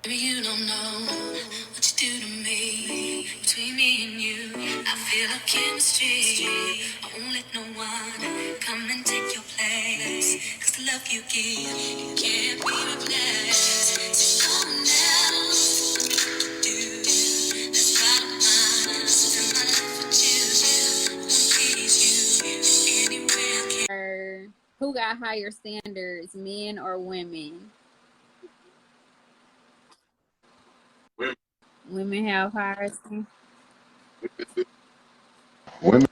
Maybe you don't know what you do to me. Between me and you, I feel a chemistry. I won't let no one come and take your place. 'Cause the love you give, it can't be replaced. So someone else do. That's right of mine. Spend my life with you. Won't please you anywhere I can. Who got higher standards, men or women? Women have higher standards. Women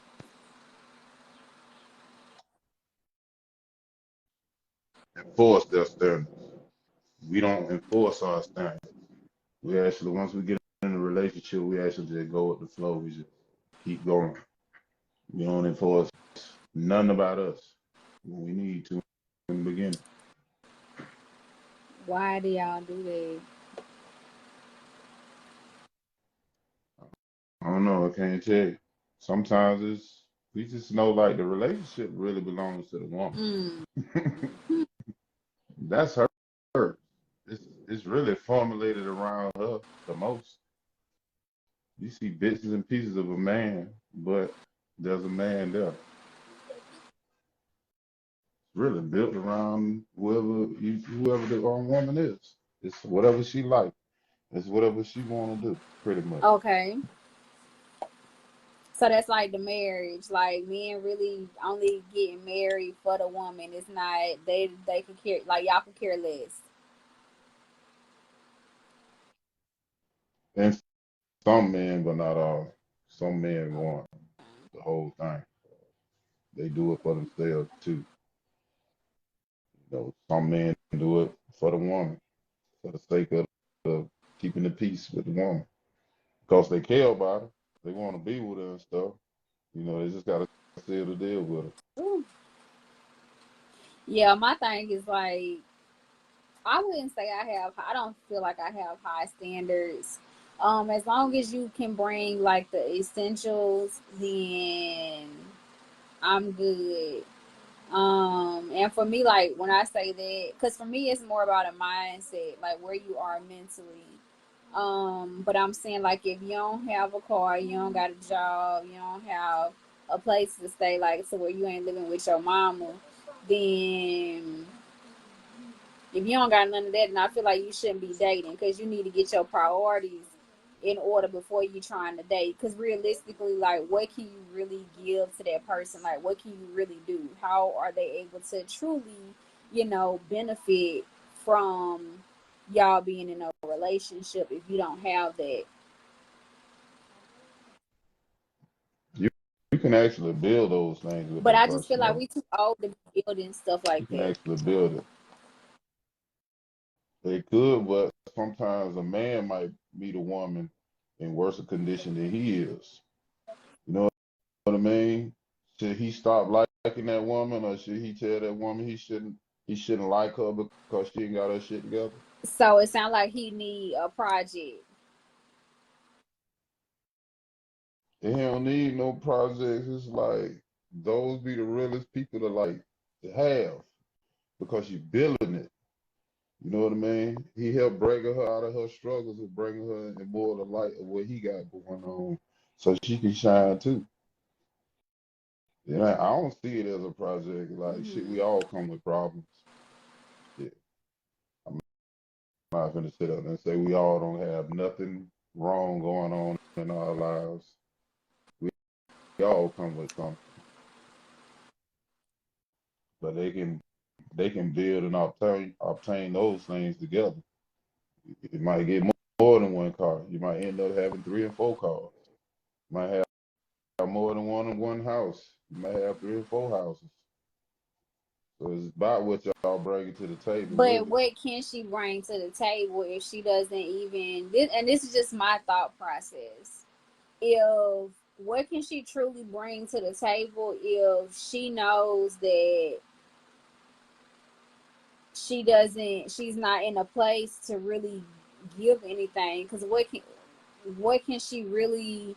enforce their standards. We don't enforce our standards. We actually, once we get in a relationship, we actually just go with the flow. We just keep going. We don't enforce nothing about us when we need to in the beginning. Why do y'all do that? I don't know. I can't tell you. Sometimes we just know like the relationship really belongs to the woman. That's her. It's really formulated around her the most. You see bits and pieces of a man, but there's a man there. It's really built around whoever the woman is. It's whatever she like. It's whatever she want to do, pretty much. Okay. So that's like the marriage. Like men really only getting married for the woman. It's not they could care like y'all could care less. And some men, but not all. Some men want the whole thing. They do it for themselves too. Some men do it for the woman, for the sake of keeping the peace with the woman, because they care about her. They want to be with her and stuff. They just gotta seal the deal with her. Ooh. Yeah, my thing is like I wouldn't say I don't feel like I have high standards. As long as you can bring like the essentials, then I'm good. And for me, like when I say that, because for me it's more about a mindset, like where you are mentally. But I'm saying like if you don't have a car, you don't got a job, you don't have a place to stay, like so where you ain't living with your mama, then if you don't got none of that, then I feel like you shouldn't be dating because you need to get your priorities in order before you trying to date. Because realistically, like, what can you really give to that person? Like, what can you really do? How are they able to truly, benefit from y'all being in a relationship if you don't have that? You can actually build those things with But that I just feel person, like though. we too old to be building stuff You like can that. actually build it. They could, but sometimes a man might meet a woman in worse condition than he is. You know what I mean? Should he stop liking that woman, or should he tell that woman he shouldn't like her because she ain't got her shit together? So it sounds like he need a project. He don't need no projects. It's like those be the realest people to have because you building it. You know what I mean? He helped bring her out of her struggles and bring her in more of the light of what he got going on so she can shine too. I don't see it as a project. Like, shit, Hmm. we all come with problems. Yeah. I'm not going to sit up and say we all don't have nothing wrong going on in our lives. We all come with something. But they can build and obtain those things together. You might get more than one car. You might end up having three and four cars. You might have more than one in one house. You might have three or four houses. So it's about what y'all bring to the table, But really. what can she bring to the table if she doesn't even and this is just my thought process. If what can she truly bring to the table if she knows that she's not in a place to really give anything? Because what can she really,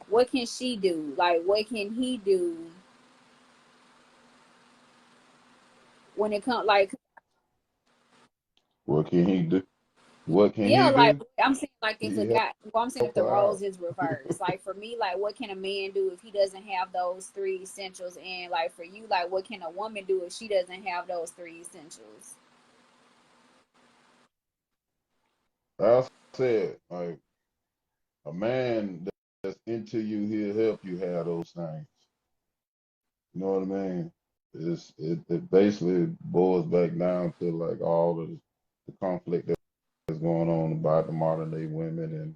what can she do? Like what can he do when it comes like What can he do? What can Yeah, he like do? I'm saying, like if a He guy, well, I'm saying if help the her roles out. is reversed, like for me, like what can a man do if he doesn't have those three essentials, and like for you, like what can a woman do if she doesn't have those three essentials? I said, like a man that's into you, he'll help you have those things. You know what I mean? It basically boils back down to like all of the conflict that's going on about the modern day women and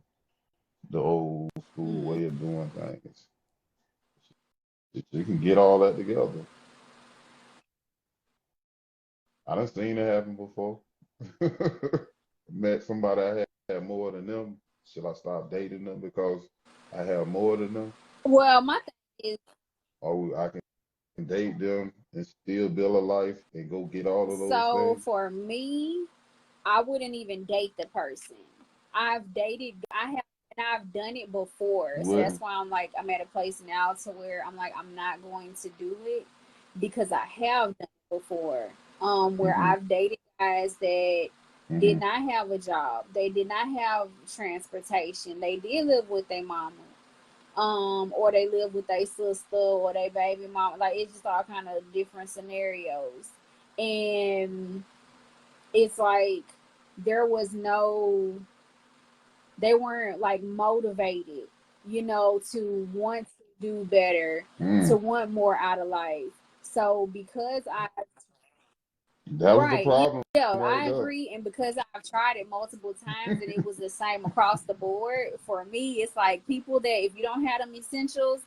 the old school Mm. way of doing things. You can get all that together. I done seen it happen before. Met somebody I had more than them. Should I stop dating them because I have more than them? Well, my thing is, Or I can date them and still build a life and go get all of those so things? for me, I wouldn't even date the person. I have, and I've done it before. You So that's wouldn't? why I'm like, I'm at a place now to where I'm like, I'm not going to do it because I have done it before. Where Hmm. I've dated guys that did Hmm. not have a job, they did not have transportation, they did live with their mama, or they live with their sister or their baby mama. Like it's just all kind of different scenarios, and it's like there was no, they weren't like motivated, to want to do better, to Mm. want more out of life. So because I, That was the right, problem yeah, right I there. agree. And because I've tried it multiple times and it was the same across the board, for me, it's like people that if you don't have them essentials,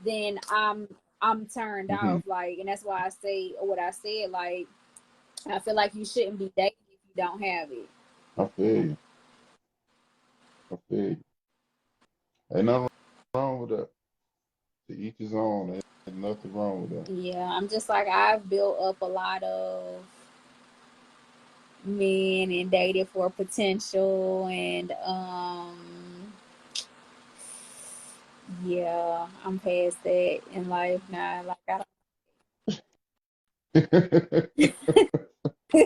then I'm turned Hmm. off. Like, and that's why I say what I said. Like, I feel like you shouldn't be dating if you don't have it. I feel you. I feel you. Ain't nothing wrong with that. To each his own. Ain't nothing wrong with that. Yeah, I'm just like I've built up a lot of men and dated for potential, and yeah, I'm past that in life now. Like I I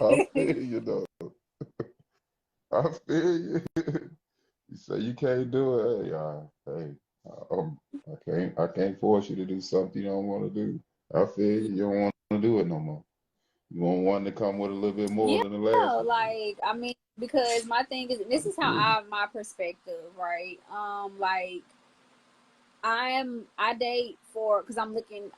don't. feel you though. I feel you. You say you can't do it. Hey, I can't force you to do something you don't want to do. I feel you. You don't want to do it no more. You want one to come with a little bit more Yeah, than the last one did. like I mean, because my thing is, I this is how feel you. my perspective, right? Like I date for, because I'm looking,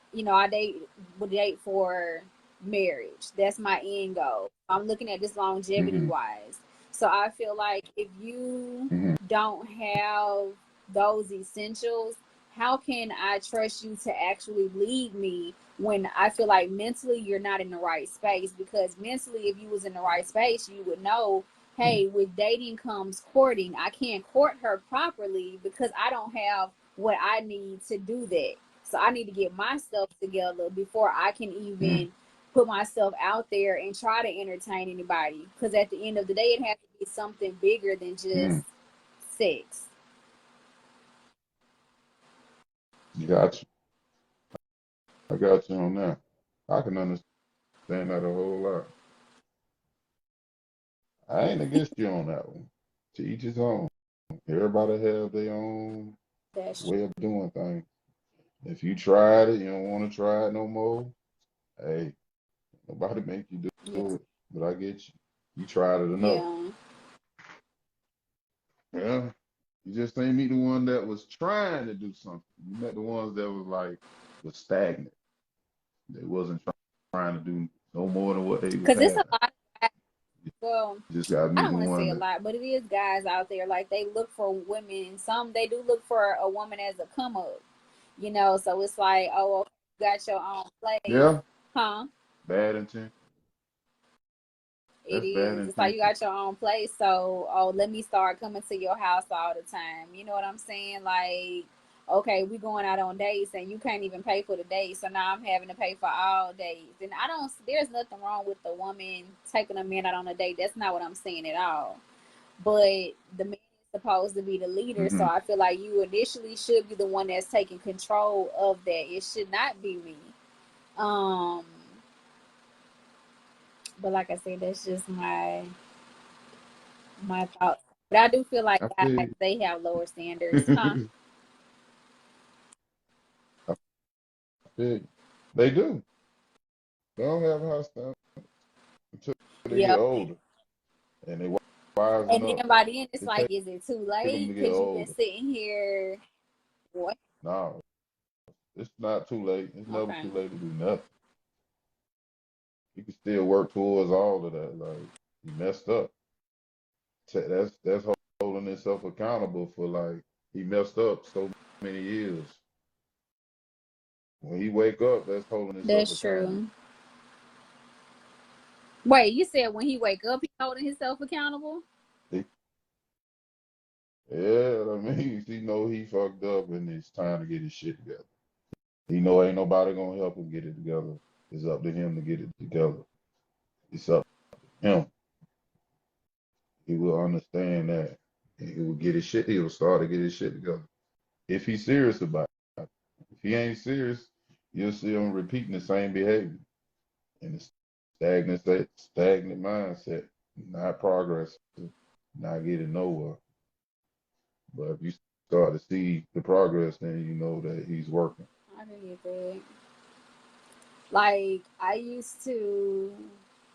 would date for marriage. That's my end goal. I'm looking at this longevity Hmm. wise. So I feel like if you Hmm. don't have those essentials, how can I trust you to actually lead me when I feel like mentally you're not in the right space? Because mentally, if you was in the right space, you would know, hey, with dating comes courting. I can't court her properly because I don't have what I need to do that. So I need to get myself together before I can Hmm. even put myself out there and try to entertain anybody. Because at the end of the day, it has to be something bigger than just Hmm. sex. Got you. I got you on that. I can understand that a whole lot. I ain't against you on that one. To each his own. Everybody have their own That's way of doing things. If you tried it, you don't want to try it no more. Hey, nobody make you yeah, do it. But I get you. You tried it enough. yeah. Yeah. You just ain't meet the one that was trying to do something. You met the ones that was stagnant. They wasn't trying to do no more than what they was Because it's a having. lot. Of, well, You just gotta I meet don't the want to say one a that lot, but it is guys out there like they look for women. Some they do look for a woman as a come up. So it's like, oh, okay, you got your own place, yeah, huh? bad intent. It That's bad is. It's like you intention. got your own place, so oh, let me start coming to your house all the time. You know what I'm saying? Like, okay, we going out on dates, and you can't even pay for the date, so now I'm having to pay for all dates. And I don't. There's nothing wrong with the woman taking a man out on a date. That's not what I'm saying at all. But the man is supposed to be the leader, so Hmm. I feel like you initially should be the one that's taking control of that. It should not be me. Um, but like I said, that's just my My thoughts. But I do feel like I guys, feel they have lower standards, huh? I feel they do. They don't have high standards until they get Yeah. older and they wising And up. then by then it's It like, is it too take them late? to get Because you've been older. sitting here. What? No, it's not too late. It's never Okay. too late to do nothing. You can still work towards all of that. Like you messed up. That's holding himself accountable for like he messed up so many years. When he wake up, that's holding himself That's accountable. true. Wait, you said when he wake up, he holding himself accountable? He, yeah, I mean, he know he fucked up and it's time to get his shit together. He know ain't nobody gonna help him get it together. It's up to him to get it together. It's up to him. He will understand that. And he will get his shit. He will start to get his shit together. If he's serious about it. If he ain't serious, you'll see him repeating the same behavior. And it's stagnant mindset, not progress, not getting nowhere. But if you start to see the progress, then you know that he's working. I can get that. Like I used to,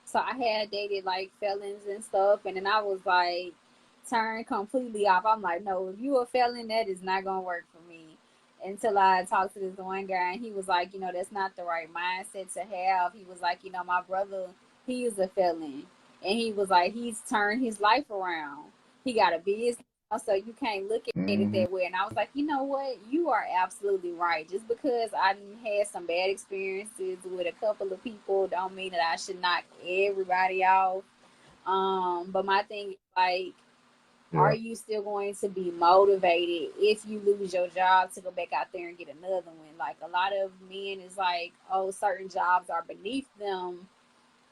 so I had dated like felons and stuff, and then I was like turned completely off. I'm like, no, if you a felon, that is not gonna work for me. Until I talked to this one guy, and he was like, that's not the right mindset to have. He was like, my brother, he is a felon, and he was like, he's turned his life around. He got a business, so you can't look at it Hmm. that way. And I was like, you know what? You are absolutely right. Just because I had some bad experiences with a couple of people don't mean that I should knock everybody off. But my thing is like, are Yeah. you still going to be motivated if you lose your job to go back out there and get another one? Like a lot of men is like, oh, certain jobs are beneath them,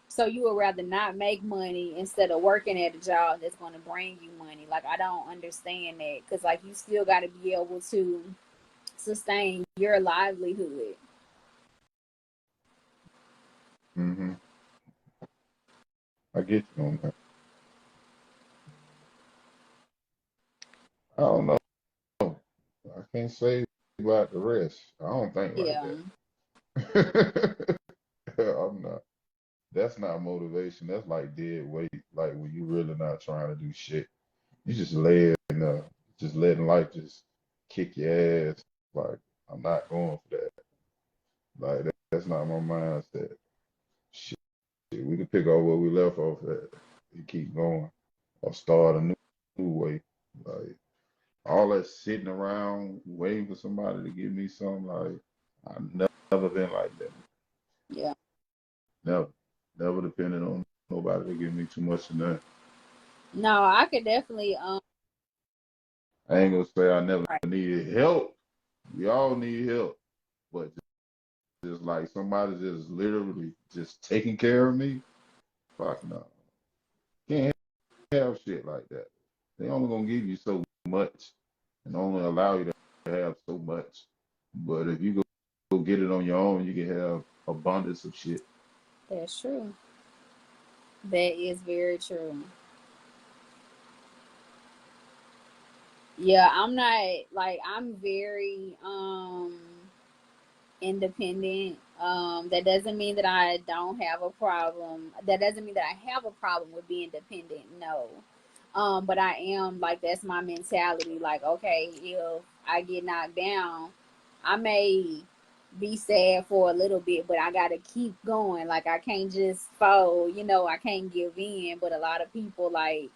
so you would rather not make money instead of working at a job that's going to bring you money. Like I don't understand that because like you still got to be able to sustain your livelihood. Hmm. I get you on that. I don't know. I can't say about the rest. I don't think like Yeah, that. I'm not. That's not motivation. That's like dead weight. Like when you really not trying to do shit. You just laying just letting life just kick your ass. Like I'm not going for that. Like that's not my mindset. Shit, we can pick up where we left off at and keep going or start a new way. Like all that sitting around waiting for somebody to give me something. Like I've never been like that. yeah. Never, never depended on nobody to give me too much of that. No, I could definitely I ain't gonna say I never right. needed help. We all need help, but just like somebody just literally just taking care of me. Fuck no. Can't have shit like that. They only gonna give you so much and only allow you to have so much. But if you go get it on your own, you can have abundance of shit. That's true. That is very true. Yeah, I'm not like I'm very independent. That doesn't mean that I don't have a problem. That doesn't mean that I have a problem with being dependent. No. But I am like that's my mentality. Like, okay, if I get knocked down, I may be sad for a little bit, but I gotta keep going. Like I can't just fold, I can't give in. But a lot of people like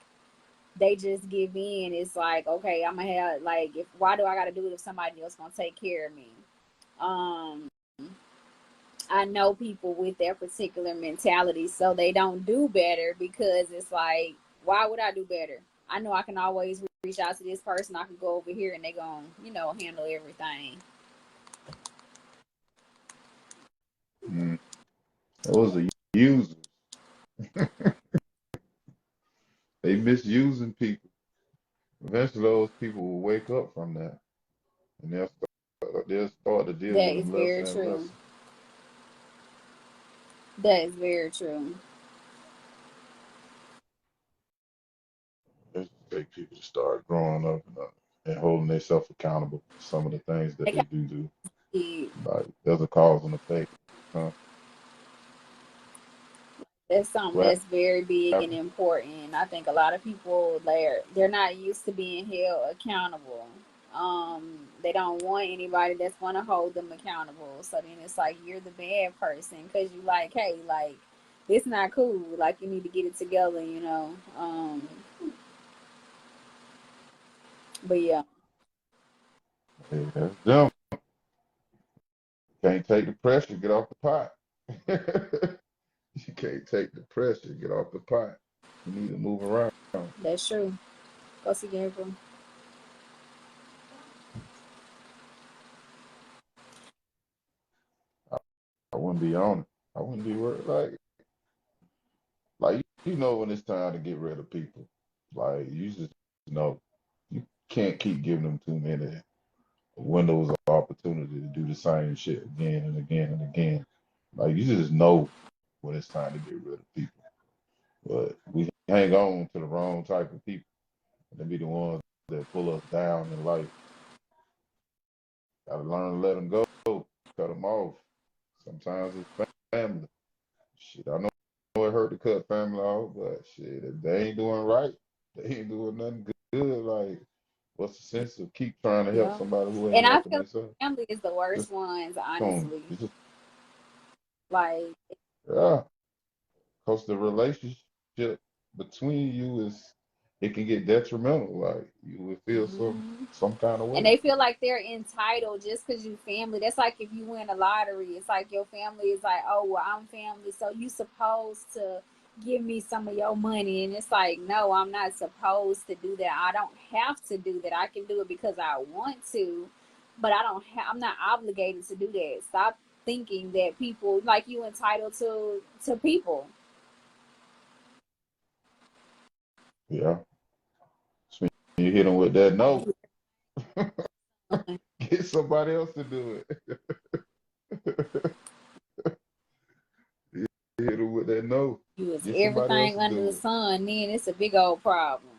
they just give in. It's like, okay, I'm gonna have like if why do I gotta do it if somebody else gonna take care of me? Um I know people with their particular mentality, so they don't do better because it's like, why would I do better? I know I can always reach out to this person. I can go over here and they gonna, handle everything. Mm. Those are users. They misusing people. Eventually, those people will wake up from that, and they'll start to deal That with is them less very and true. less. That is very true. take people to start growing up and holding themselves accountable for some of the things that They they kind do. of, Like there's a cause and effect. Huh? that's something What that's very big and happened? important. I think a lot of people they're not used to being held accountable. They don't want anybody that's going to hold them accountable. So then it's like you're the bad person because you like, hey, like it's not cool. Like you need to get it together, you know. But yeah, Hey, that's them. Can't take the pressure, get off the pot. You can't take the pressure, get off the pot. You need to move around. that's true. Go see Gabriel. I wouldn't be on it. I wouldn't be worried. Like you know when it's time to get rid of people. Like you just know you can't keep giving them too many windows of opportunity to do the same shit again and again and again. Like you just know when it's time to get rid of people. But we hang on to the wrong type of people. And they be the ones that pull us down in life. Gotta learn to let them go, cut them off. Sometimes it's family. Shit, I know it hurt to cut family off, but shit, if they ain't doing right, they ain't doing nothing good. Like, what's the sense of keep trying to help Yeah, somebody who ain't and I helping feel like themselves? family is the worst Just ones, don't, honestly. it's just, Like, yeah, because the relationship between you is, it can get detrimental. Like, you would feel mhm. some kind of And way. they feel like they're entitled just because you family. That's like if you win a lottery. It's like your family is like, oh, well, I'm family, so you supposed to give me some of your money. And it's like, no, I'm not supposed to do that. I don't have to do that. I can do it because I want to, but I'm not obligated to do that. Stop thinking that people like you entitled to people. Yeah. So you hit them with that no, get somebody else to do it. You hit them with that no, You is get somebody else everything to under the do it. sun, then it's a big old problem.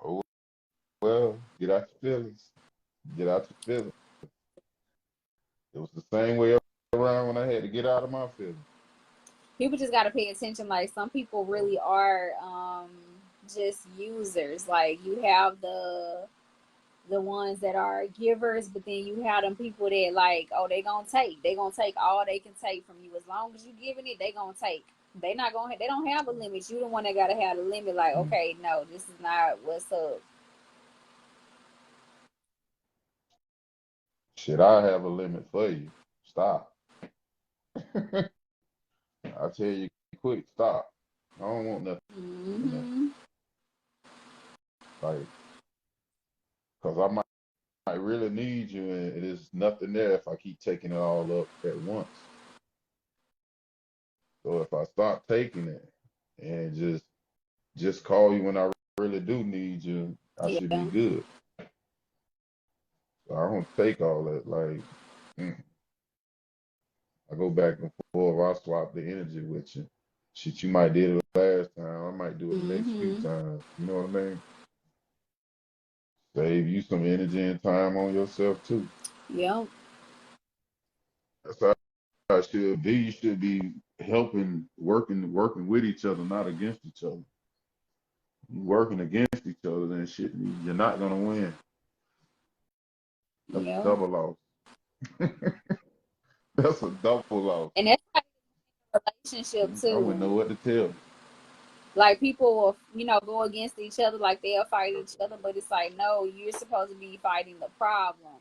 Oh, well, get out your feelings. Get out your feelings. It was the same way around when I had to get out of my feelings. People just got to pay attention. Like some people So, really are just users. Like you have the ones that are givers, but then you have them people that like, oh, they gonna take all they can take from you. As long as you giving it, they gonna take. They don't have a limit. You the one that gotta have the limit. Like, mm, okay, no, this is not what's up. shit, I have a limit for you. Stop. I tell you quick, stop. I don't want nothing. Mm-hmm. Like, because I really need you, and there's nothing there if I keep taking it all up at once. So if I stop taking it and just call you when I really do need you, I should be Yeah. good. So I don't take all that. Like mm, I go back and forth. I swap the energy with you. Shit, you might did it last time. I might do it the next few Mm-hmm. times. You know what I mean? Save you some energy and time on yourself too. Yep. That's how it should be. You should be helping, working with each other, not against each other. You working against each other, then shit, you're not gonna win. That's a Yep. double loss. That's a double loss. And that's like a relationship I wouldn't know too. what to tell you. Like people will, go against each other, like they'll fight each other, but it's like, no, you're supposed to be fighting the problem.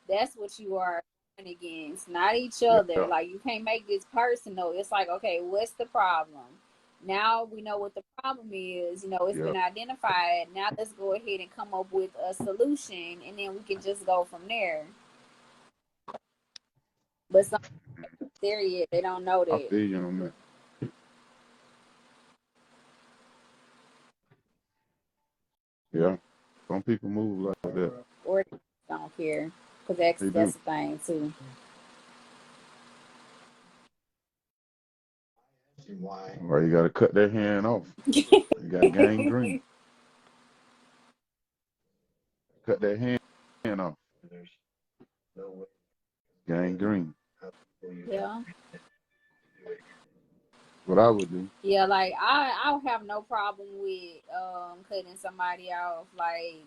That's what you are going against, not each other. Yeah, Like you can't make this personal. It's like, okay, what's the problem? Now we know what the problem is. It's yeah. been identified. Now let's go ahead and come up with a solution, and then we can just go from there. But some there yet, they don't know I that, feel you on that. Yeah, some people move like that. or they don't care, because that's They that's do. the thing too. Or you got to cut their hand off. You got gangrene. Cut that hand off. Gangrene. Yeah. What I would do. Yeah, like I don't have no problem with cutting somebody off. Like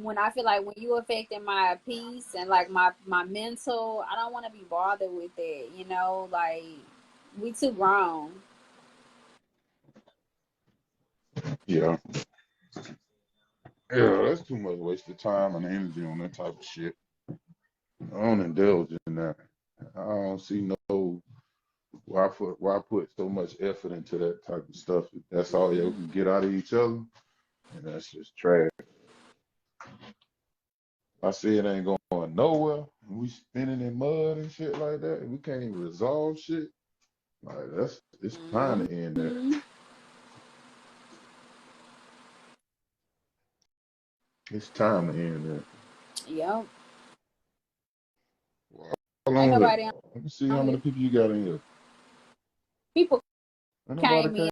when I feel like when you affecting my peace and like my mental, I don't want to be bothered with that. You know, like we too grown. Yeah. Yeah, that's too much wasted time and energy on that type of shit. I don't indulge in that. I don't see no why put so much effort into that type of stuff. That's all you can get out of each other, and that's just trash. I see it ain't going nowhere. We spinning in mud and shit like that, and we can't even resolve shit. Like it's time to end that. Mm-hmm. It's time to end that. Yep. Well, how Ain't long is it? nobody Let me see how on many here. people you got in here. People Ain't nobody came came. in